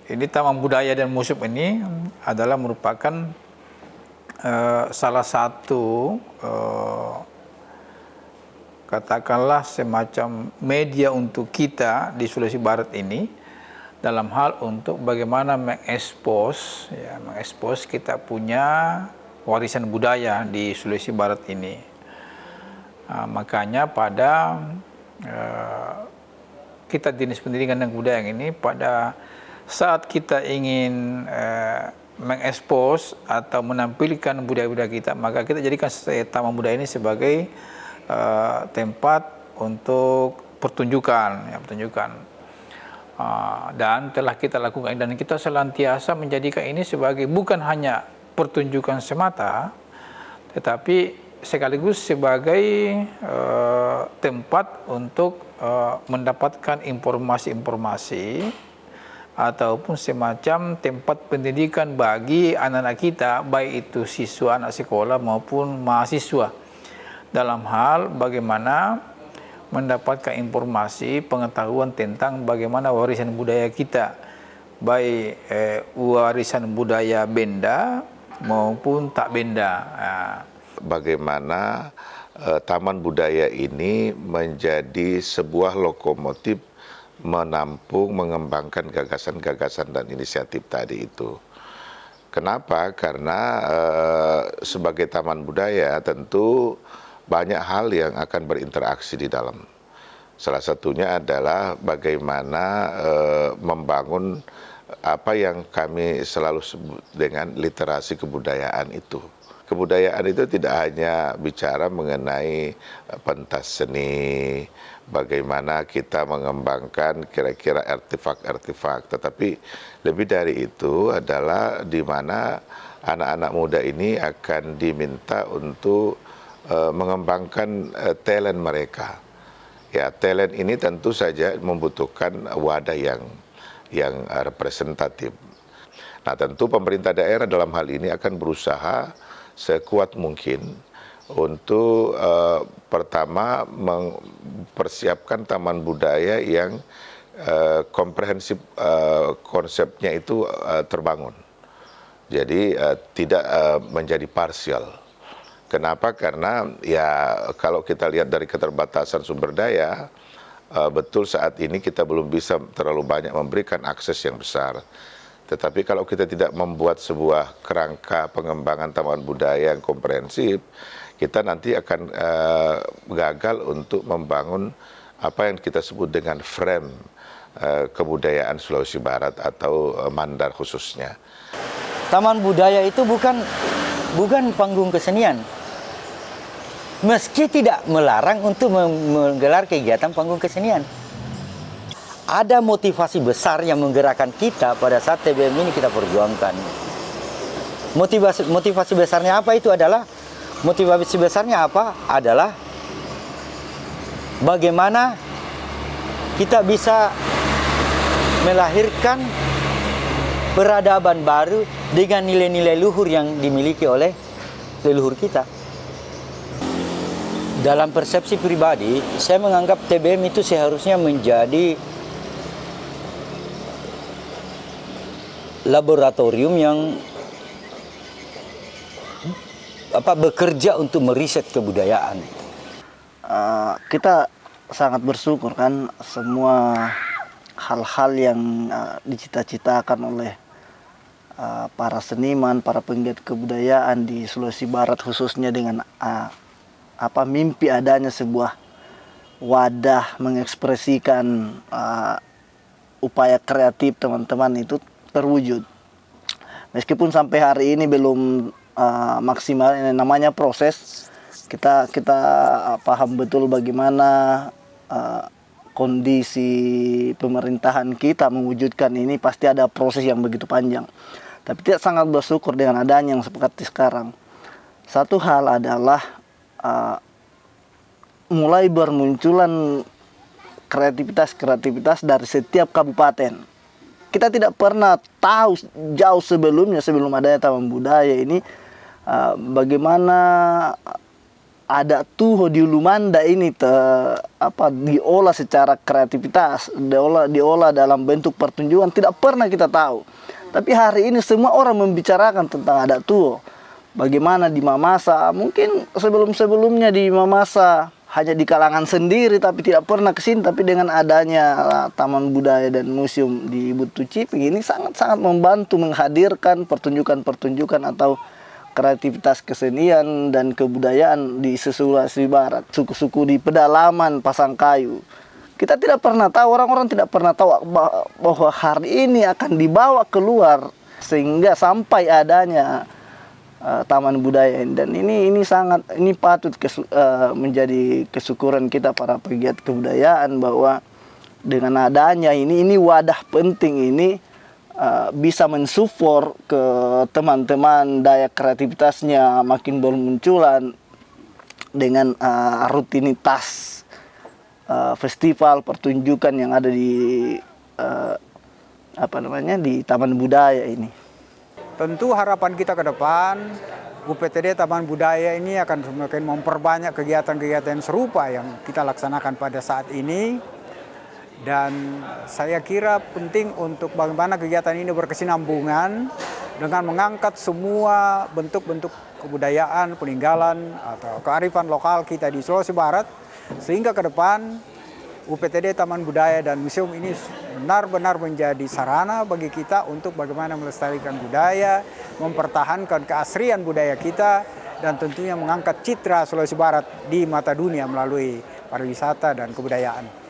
Ini Taman Budaya dan Museum ini adalah merupakan salah satu katakanlah semacam media untuk kita di Sulawesi Barat ini dalam hal untuk bagaimana mengekspos kita punya warisan budaya di Sulawesi Barat ini. Makanya pada kita Dinas Pendidikan dan Kebudayaan ini pada saat kita ingin mengekspos atau menampilkan budaya-budaya kita, maka kita jadikan Taman Budaya ini sebagai tempat untuk pertunjukan, dan telah kita lakukan, dan kita senantiasa menjadikan ini sebagai bukan hanya pertunjukan semata, tetapi sekaligus sebagai tempat untuk mendapatkan informasi-informasi ataupun semacam tempat pendidikan bagi anak-anak kita, baik itu siswa, anak sekolah maupun mahasiswa, dalam hal bagaimana mendapatkan informasi, pengetahuan tentang bagaimana warisan budaya kita, baik warisan budaya benda maupun tak benda. Bagaimana Taman Budaya ini menjadi sebuah lokomotif menampung, mengembangkan gagasan-gagasan dan inisiatif tadi itu. Kenapa? Karena sebagai taman budaya tentu banyak hal yang akan berinteraksi di dalam. Salah satunya adalah bagaimana membangun apa yang kami selalu sebut dengan literasi kebudayaan itu. Kebudayaan itu tidak hanya bicara mengenai pentas seni, bagaimana kita mengembangkan kira-kira artefak-artefak, tetapi lebih dari itu adalah di mana anak-anak muda ini akan diminta untuk mengembangkan talent mereka. Ya, talent ini tentu saja membutuhkan wadah yang representatif. Nah, tentu pemerintah daerah dalam hal ini akan berusaha sekuat mungkin untuk pertama mempersiapkan taman budaya yang komprehensif, konsepnya itu terbangun. Jadi tidak menjadi parsial. Kenapa? Karena ya kalau kita lihat dari keterbatasan sumber daya, betul saat ini kita belum bisa terlalu banyak memberikan akses yang besar. Tetapi kalau kita tidak membuat sebuah kerangka pengembangan taman budaya yang komprehensif, kita nanti akan gagal untuk membangun apa yang kita sebut dengan frame kebudayaan Sulawesi Barat atau Mandar khususnya. Taman budaya itu bukan panggung kesenian. Meski tidak melarang untuk menggelar kegiatan panggung kesenian. Ada motivasi besar yang menggerakkan kita pada saat TBM ini kita perjuangkan. Motivasi besarnya apa itu adalah, motivasi besarnya apa adalah bagaimana kita bisa melahirkan peradaban baru dengan nilai-nilai luhur yang dimiliki oleh leluhur kita. Dalam persepsi pribadi, saya menganggap TBM itu seharusnya menjadi laboratorium yang bekerja untuk meriset kebudayaan. Kita sangat bersyukur kan semua hal-hal yang dicita-citakan oleh para seniman, para penggiat kebudayaan di Sulawesi Barat khususnya dengan mimpi adanya sebuah wadah mengekspresikan upaya kreatif teman-teman itu terwujud. Meskipun sampai hari ini belum maksimal, ini namanya proses. Kita paham betul bagaimana kondisi pemerintahan kita mewujudkan ini, pasti ada proses yang begitu panjang. Tapi kita sangat bersyukur dengan adanya yang seperti sekarang. Satu hal adalah mulai bermunculan kreativitas dari setiap kabupaten. Kita tidak pernah tahu jauh sebelum adanya Taman Budaya ini bagaimana ada tuh di Lumanda ini diolah secara kreativitas, diolah dalam bentuk pertunjukan, tidak pernah kita tahu. Tapi hari ini semua orang membicarakan tentang adat tuh. Bagaimana di Mamasa, mungkin sebelum-sebelumnya di Mamasa hanya di kalangan sendiri tapi tidak pernah kesini. Tapi dengan adanya Taman Budaya dan Museum di Butu Ciping ini sangat-sangat membantu menghadirkan pertunjukan-pertunjukan atau kreativitas kesenian dan kebudayaan di Sulawesi Barat, suku-suku di pedalaman Pasangkayu. Kita tidak pernah tahu, orang-orang tidak pernah tahu bahwa hari ini akan dibawa keluar sehingga sampai adanya Taman Budaya ini. Dan ini patut menjadi kesyukuran kita para pegiat kebudayaan bahwa dengan adanya ini wadah penting ini bisa mensupport ke teman-teman daya kreativitasnya makin bermunculan dengan rutinitas festival pertunjukan yang ada di di Taman Budaya ini. Tentu harapan kita ke depan UPTD Taman Budaya ini akan semakin memperbanyak kegiatan-kegiatan serupa yang kita laksanakan pada saat ini. Dan saya kira penting untuk bagaimana kegiatan ini berkesinambungan dengan mengangkat semua bentuk-bentuk kebudayaan, peninggalan atau kearifan lokal kita di Sulawesi Barat, sehingga ke depan UPTD Taman Budaya dan Museum ini benar-benar menjadi sarana bagi kita untuk bagaimana melestarikan budaya, mempertahankan keasrian budaya kita, dan tentunya mengangkat citra Sulawesi Barat di mata dunia melalui pariwisata dan kebudayaan.